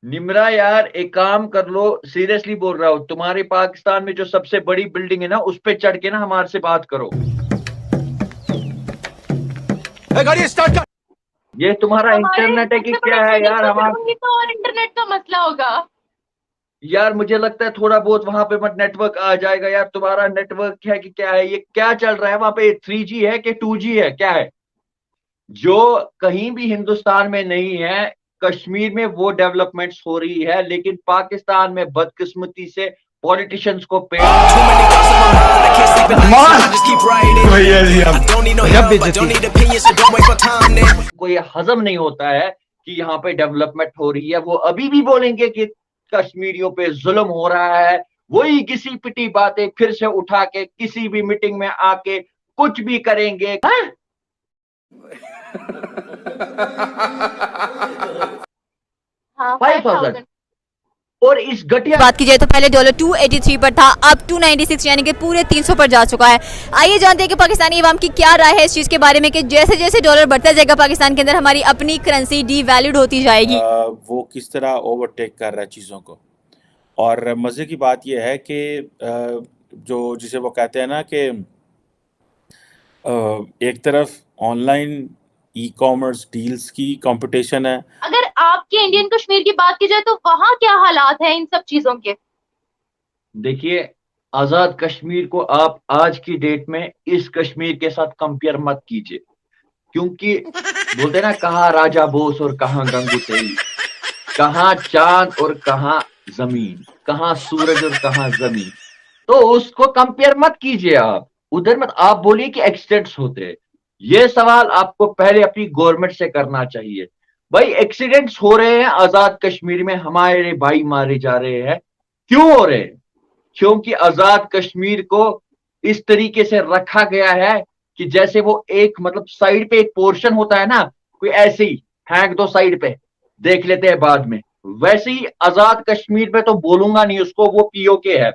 निम्रा यार, एक काम कर लो, सीरियसली बोल रहा हूँ, तुम्हारे पाकिस्तान में जो सबसे बड़ी बिल्डिंग है ना, उस पे चढ़ के ना हमारे से बात करो। गाड़ी स्टार्ट कर। ये तुम्हारा हमारे इंटरनेट है कि सबसे बड़ी क्या है बिल्डिंग यार तो हमारा? फिर उनकी तो और इंटरनेट का मसला होगा। यार मुझे लगता है थोड़ा बहुत वहां पे मत नेटवर्क आ जाएगा यार। तुम्हारा नेटवर्क है कि क्या है? ये क्या चल रहा है वहां पे? 3G है कि 2G है, क्या है जो कहीं भी हिंदुस्तान में नहीं है? कश्मीर में वो डेवलपमेंट्स हो रही है, लेकिन पाकिस्तान में बदकिस्मती से पॉलिटिशियंस को पेड़ भैया जी आप को ये हजम नहीं होता है कि यहाँ पे डेवलपमेंट हो रही है। वो अभी भी बोलेंगे कि कश्मीरियों पे जुल्म हो रहा है। वही घिसी पिटी बातें फिर से उठा के किसी भी मीटिंग में आके कुछ भी करेंगे। हाँ? हाँ, 5,000 और इस घटिया बात की जाए तो पहले डॉलर 283 पर था, अब 296 यानी कि पूरे 300 पर जा चुका है। आइए जानते हैं कि पाकिस्तानी अवाम की क्या राय है इस चीज़ के बारे में कि जैसे जैसे डॉलर बढ़ता जाएगा पाकिस्तान के अंदर हमारी अपनी करेंसी डीवैल्यूड होती जाएगी। वो किस तरह ओवरटेक कर रहा है चीज़ों को। और मज़े की बात यह है कि जो जिसे वो कहते हैं ना कि एक तरफ ऑनलाइन ई कॉमर्स डील्स की कंपटीशन है। अगर आपके इंडियन कश्मीर की बात की जाए तो वहाँ क्या हालात है इन सब चीजों के? देखिए, आजाद कश्मीर को आप आज की डेट में इस कश्मीर के साथ कंपेयर मत कीजिए, क्योंकि बोलते ना, कहाँ राजा बोस और कहाँ गंगूतेई, कहाँ चांद और कहाँ जमीन, कहाँ सूरज और कहाँ जमीन। तो उसको कंपेयर मत कीजिए आप, उधर मत आप बोलिए कि एक्सीडेंट्स होते हैं। ये सवाल आपको पहले अपनी गवर्नमेंट से करना चाहिए। भाई एक्सीडेंट्स हो रहे हैं आजाद कश्मीर में, हमारे भाई मारे जा रहे हैं, क्यों हो रहे हैं? क्योंकि आजाद कश्मीर को इस तरीके से रखा गया है कि जैसे वो एक मतलब साइड पे एक पोर्शन होता है ना, कोई ऐसे ही फेंक दो साइड पे, देख लेते हैं बाद में। वैसे ही आजाद कश्मीर में तो बोलूंगा नहीं उसको, वो पीओके है,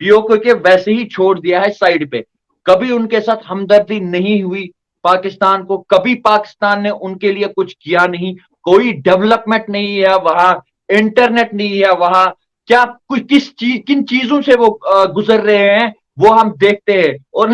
पीओके के वैसे ही छोड़ दिया है साइड पे। कभी उनके साथ हमदर्दी नहीं हुई पाकिस्तान को, कभी पाकिस्तान ने उनके लिए कुछ किया नहीं। कोई डेवलपमेंट नहीं है वहां, इंटरनेट नहीं है वहां। क्या कुछ किन चीजों से वो गुजर रहे हैं वो हम देखते हैं। और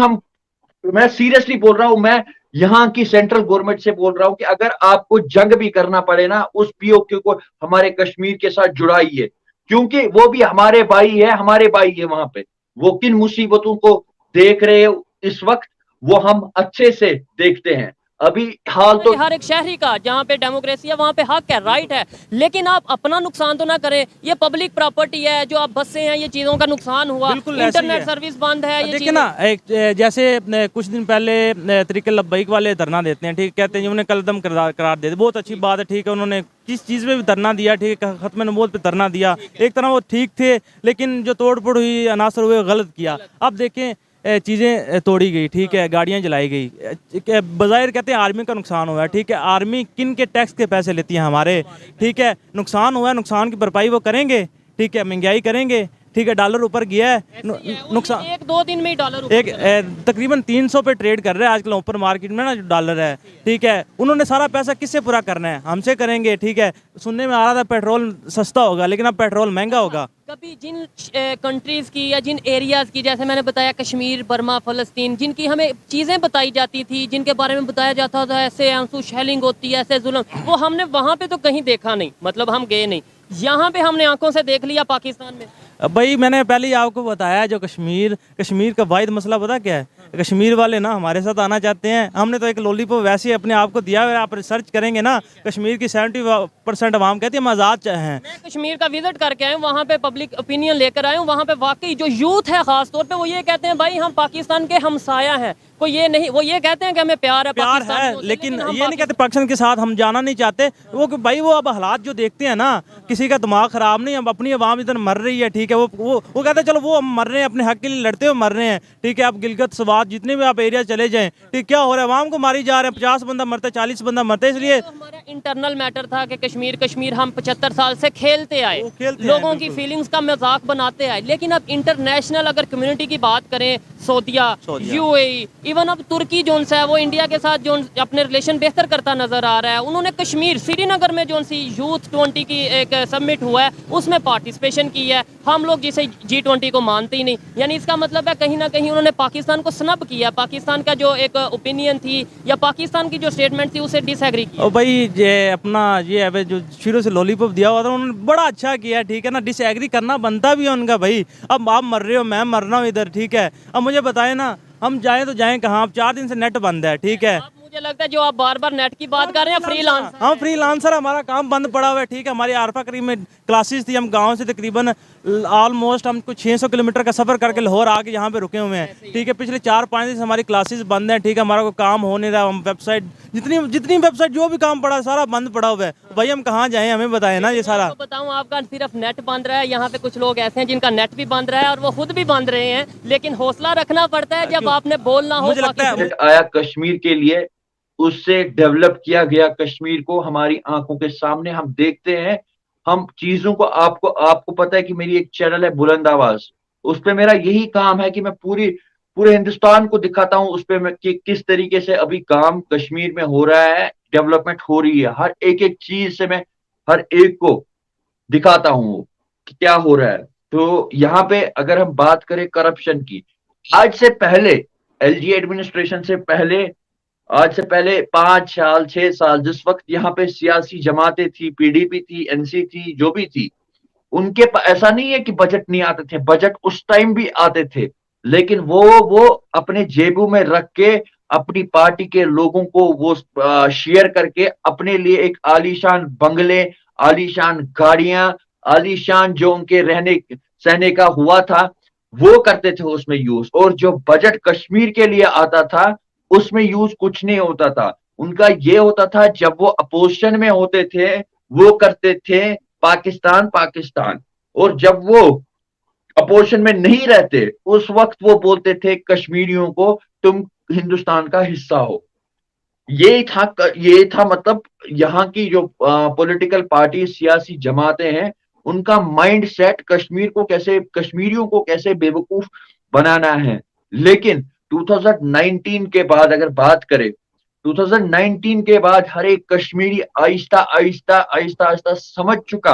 मैं सीरियसली बोल रहा हूं, मैं यहाँ की सेंट्रल गवर्नमेंट से बोल रहा हूं कि अगर आपको जंग भी करना पड़े ना, उस पीओके को हमारे कश्मीर के साथ जुड़ाइए, क्योंकि वो भी हमारे भाई है, हमारे भाई है वहां पे। वो किन मुसीबतों को देख रहे हो इस वक्त, वो हम अच्छे से देखते हैं। अभी हाल तो हर एक शहरी का जहाँ पे डेमोक्रेसी है वहाँ पे हक है, राइट है, लेकिन आप अपना नुकसान तो ना करें। ये पब्लिक प्रॉपर्टी है, जो आप बसें हैं, ये चीज़ों का नुकसान हुआ, इंटरनेट सर्विस बंद है। ये देखिए ना, एक जैसे कुछ दिन पहले तरीके लब्बैक वाले धरना देते हैं, ठीक, कहते हैं उन्हें कलदम करार दे, बहुत अच्छी बात है, ठीक है, उन्होंने किस चीज़ पे भी धरना दिया, ठीक है, खत्म नबूवत पे धरना दिया, एक तरह वो ठीक थे, लेकिन जो तोड़ फोड़ हुई, अनासर हुए, गलत किया। अब देखें चीज़ें तोड़ी गई, ठीक है, गाड़ियाँ जलाई गई, बज़ाहिर कहते हैं आर्मी का नुकसान हुआ है, ठीक है, आर्मी किन के टैक्स के पैसे लेती है हमारे, ठीक है, नुकसान हुआ है, नुकसान की भरपाई वो करेंगे, ठीक है, महंगाई करेंगे, ठीक है, डॉलर ऊपर गया है, नुकसान एक दो दिन में ही डॉलर एक तकरीबन 300 पे ट्रेड कर रहे हैं आजकल ऊपर मार्केट में ना, जो डॉलर है, ठीक है, उन्होंने सारा पैसा किससे पूरा करना है? हमसे करेंगे, ठीक है। सुनने में आ रहा था पेट्रोल सस्ता होगा, लेकिन अब पेट्रोल महंगा होगा। कभी जिन कंट्रीज़ की या जिन एरियाज़ की, जैसे मैंने बताया कश्मीर, बर्मा, फ़लस्तीन, जिनकी हमें चीज़ें बताई जाती थी, जिनके बारे में बताया जाता था ऐसे आंसू शेलिंग होती है, ऐसे जुल्म, वो हमने वहाँ पे तो कहीं देखा नहीं, मतलब हम गए नहीं। यहाँ पे हमने आंखों से देख लिया पाकिस्तान में। भाई मैंने पहले ही आपको बताया, जो कश्मीर का वाहिद मसला पता क्या है? कश्मीर वाले ना हमारे साथ आना चाहते हैं। हमने तो एक लॉलीपॉप वैसे ही अपने आप को दिया है। आप रिसर्च करेंगे ना, कश्मीर की 70% आवाम कहती है हम आज़ाद हैं। मैं कश्मीर का विजिट करके आया हूँ, वहाँ पे पब्लिक ओपिनियन लेकर आया हूँ। वहाँ पे वाकई जो यूथ है खास तौर पे, वो ये कहते हैं भाई हम पाकिस्तान के हमसाया हैं। कोई ये नहीं, वो ये कहते हैं कि हमें प्यार है, लेकिन ये नहीं कहते पाकिस्तान के साथ हम जाना नहीं चाहते। वो भाई वो अब हालात जो देखते हैं ना, किसी का दिमाग खराब नहीं, अब अपनी आवाम इधर मर रही है, ठीक है, वो कहते हैं चलो वो मर रहे हैं, अपने हक के लिए लड़ते हुए मर रहे हैं, ठीक है। आप गिलगित सवात जितने भी आप एरिया चले जाएं, ठीक, क्या हो रहा है? आवाम को मारी जा रहे हैं, 50 बंदा मरता है, 40 बंदा मरता है। इसलिए तो हमारा इंटरनल मैटर था कि कश्मीर हम 75 साल से खेलते आए, लोगों की फीलिंग्स का मजाक बनाते आए। लेकिन अब इंटरनेशनल अगर कम्युनिटी की बात करें सऊदिया, यूएई, इवन अब तुर्की जोन सा है वो इंडिया के साथ जो अपने रिलेशन बेहतर करता नजर आ रहा है। उन्होंने कश्मीर श्रीनगर में जो सी यूथ 20 की एक समिट हुआ है उसमें पार्टिसिपेशन की है। हम लोग जिसे G20 को मानते ही नहीं, यानी इसका मतलब है कहीं ना कहीं उन्होंने पाकिस्तान को स्नब किया, पाकिस्तान का जो एक ओपिनियन थी या पाकिस्तान की जो स्टेटमेंट थी उसे डिसएग्री किया। और भाई ये अपना ये है जो शुरू से लॉलीपॉप दिया हुआ था उन्होंने बड़ा अच्छा किया, ठीक है ना, डिसएग्री करना बनता भी है उनका भाई। अब आप मर रहे हो, मैं मर रहा हूँ इधर, ठीक है। अब मुझे बताएं ना, हम जाएं तो जाएं कहाँ? अब 4 दिन से नेट बंद है, ठीक है। मुझे लगता है जो आप बार बार नेट की बात कर रहे हैं फ्रीलांसर, हम फ्रीलांसर, हमारा काम बंद पड़ा हुआ है, ठीक है। हमारी आरफा करीब में क्लासेस थी, हम गांव से तकरीबन ऑलमोस्ट हम कुछ 600 किलोमीटर का सफर करके लाहौर आके यहाँ पे रुके हुए हैं, ठीक है। पिछले 4-5 दिन से हमारी क्लासेस बंद है, ठीक है। हमारा कोई काम हो नहीं रहा, हम वेबसाइट जितनी वेबसाइट जो भी काम पड़ा सारा बंद पड़ा हुआ है। भाई हम कहाँ जाएं, हमें बताएं ना ये सारा। बताऊं आपका सिर्फ नेट बंद रहा है, यहाँ पे कुछ लोग ऐसे हैं जिनका नेट भी बंद रहा है और वो खुद भी बंद रहे हैं, लेकिन हौसला रखना पड़ता है जब आपने बोलना हो। मुझे लगता है आया कश्मीर के लिए, उससे डेवलप किया गया कश्मीर को हमारी आंखों के सामने हम देखते हैं। हम चीजों को आपको पता है कि मेरी एक चैनल है बुलंद आवाज, उस पे मेरा यही काम है कि मैं पूरे हिंदुस्तान को दिखाता हूं उस पे मैं कि किस तरीके से अभी काम कश्मीर में हो रहा है, डेवलपमेंट हो रही है। हर एक चीज से मैं हर एक को दिखाता हूं कि क्या हो रहा है। तो यहाँ पे अगर हम बात करें करप्शन की, आज से पहले एलजी एडमिनिस्ट्रेशन से पहले, आज से पहले 5 साल 6 साल जिस वक्त यहाँ पे सियासी जमातें थी, पीडीपी थी, एनसी थी, जो भी थी, उनके ऐसा नहीं है कि बजट नहीं आते थे, बजट उस टाइम भी आते थे, लेकिन वो अपने जेबों में रख के अपनी पार्टी के लोगों को वो शेयर करके अपने लिए एक आलीशान बंगले, आलीशान गाड़ियां, आलीशान जो उनके रहने सहने का हुआ था वो करते थे उसमें यूज। और जो बजट कश्मीर के लिए आता था उसमें यूज कुछ नहीं होता था। उनका ये होता था जब वो अपोजिशन में होते थे वो करते थे पाकिस्तान पाकिस्तान, और जब वो अपोजिशन में नहीं रहते उस वक्त वो बोलते थे कश्मीरियों को तुम हिंदुस्तान का हिस्सा हो। ये था मतलब यहाँ की जो पॉलिटिकल पार्टी, सियासी जमातें हैं, उनका माइंड सेट कश्मीरियों को कैसे बेवकूफ बनाना है। लेकिन 2019 के बाद अगर बात करें, 2019 के बाद हर एक कश्मीरी आहिस्ता आहिस्ता समझ चुका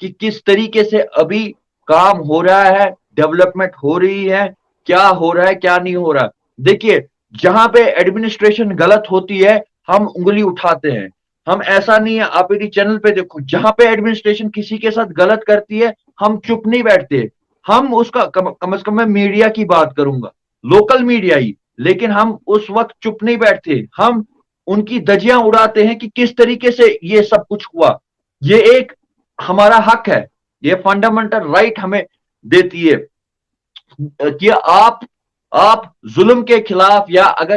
कि किस तरीके से अभी काम हो रहा है, डेवलपमेंट हो रही है, क्या हो रहा है क्या नहीं हो रहा। देखिए, जहां पे एडमिनिस्ट्रेशन गलत होती है हम उंगली उठाते हैं, हम ऐसा नहीं है। आप यदि चैनल पे देखो, जहां पे एडमिनिस्ट्रेशन किसी के साथ गलत करती है हम चुप नहीं बैठते, हम उसका कम से कम मैं मीडिया की बात करूंगा, लोकल मीडिया ही, लेकिन हम उस वक्त चुप नहीं बैठते, हम उनकी धज्जियां उड़ाते हैं कि किस तरीके से ये सब कुछ हुआ। ये एक हमारा हक है, ये फंडामेंटल राइट हमें देती है कि आप जुल्म के खिलाफ, या अगर